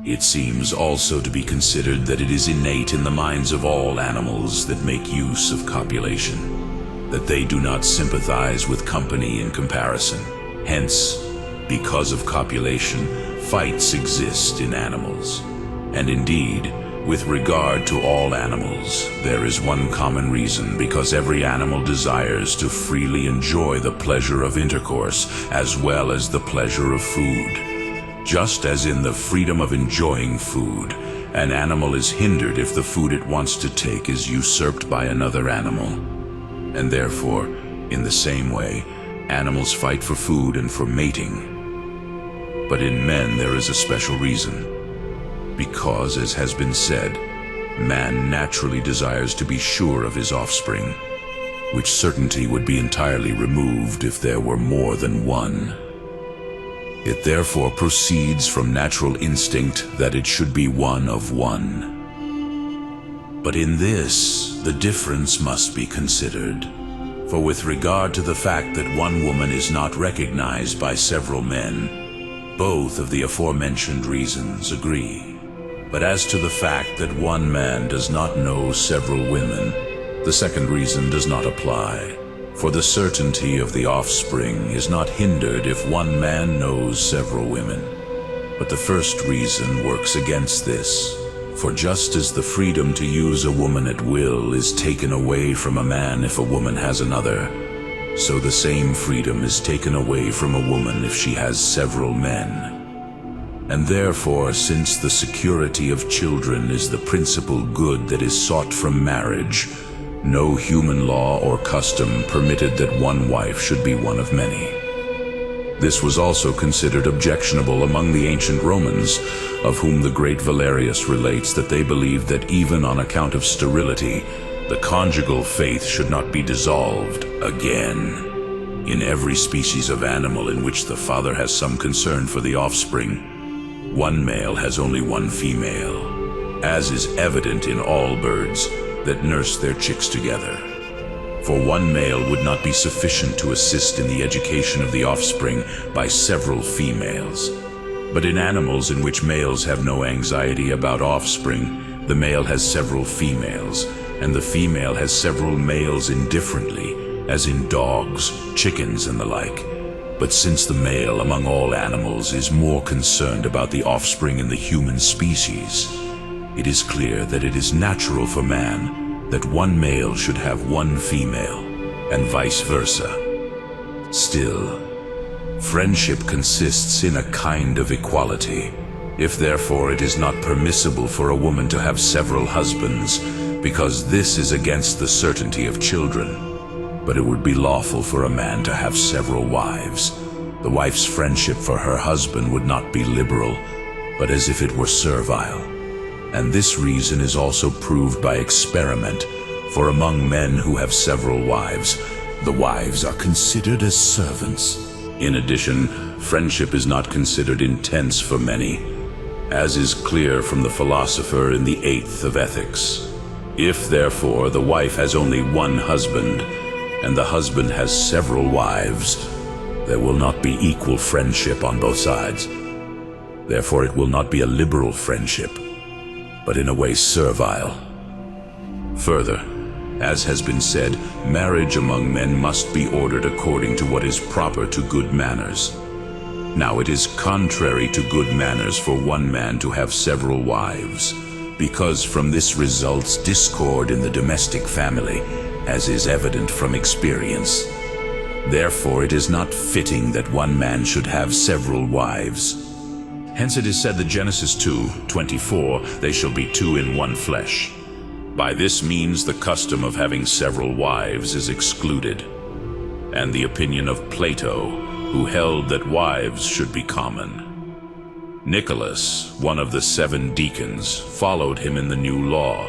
It seems also to be considered that it is innate in the minds of all animals that make use of copulation, that they do not sympathize with company in comparison. Hence, because of copulation, fights exist in animals. And indeed, with regard to all animals, there is one common reason, because every animal desires to freely enjoy the pleasure of intercourse as well as the pleasure of food. Just as in the freedom of enjoying food, an animal is hindered if the food it wants to take is usurped by another animal. And therefore, in the same way, animals fight for food and for mating. But in men there is a special reason. Because, as has been said, man naturally desires to be sure of his offspring, which certainty would be entirely removed if there were more than one. It therefore proceeds from natural instinct that it should be one of one. But in this, the difference must be considered. For with regard to the fact that one woman is not recognized by several men, both of the aforementioned reasons agree. But as to the fact that one man does not know several women, the second reason does not apply. For the certainty of the offspring is not hindered if one man knows several women. But the first reason works against this. For just as the freedom to use a woman at will is taken away from a man if a woman has another, so the same freedom is taken away from a woman if she has several men. And therefore, since the security of children is the principal good that is sought from marriage, no human law or custom permitted that one wife should be one of many. This was also considered objectionable among the ancient Romans, of whom the great Valerius relates that they believed that even on account of sterility, the conjugal faith should not be dissolved again. In every species of animal in which the father has some concern for the offspring, one male has only one female, as is evident in all birds that nurse their chicks together. For one male would not be sufficient to assist in the education of the offspring by several females. But in animals in which males have no anxiety about offspring, the male has several females, and the female has several males indifferently, as in dogs, chickens, and the like. But since the male among all animals is more concerned about the offspring in the human species, it is clear that it is natural for man that one male should have one female, and vice versa. Still, friendship consists in a kind of equality. If therefore it is not permissible for a woman to have several husbands, because this is against the certainty of children, but it would be lawful for a man to have several wives, the wife's friendship for her husband would not be liberal, but as if it were servile. And this reason is also proved by experiment, for among men who have several wives, the wives are considered as servants. In addition, friendship is not considered intense for many, as is clear from the Philosopher in the 8th of Ethics. If, therefore, the wife has only one husband, and the husband has several wives, there will not be equal friendship on both sides. Therefore, it will not be a liberal friendship, but in a way servile. Further, as has been said, marriage among men must be ordered according to what is proper to good manners. Now it is contrary to good manners for one man to have several wives, because from this results discord in the domestic family, as is evident from experience. Therefore it is not fitting that one man should have several wives. Hence it is said that Genesis 2:24, they shall be two in one flesh. By this means the custom of having several wives is excluded, and the opinion of Plato, who held that wives should be common. Nicholas, one of the 7 deacons, followed him in the new law,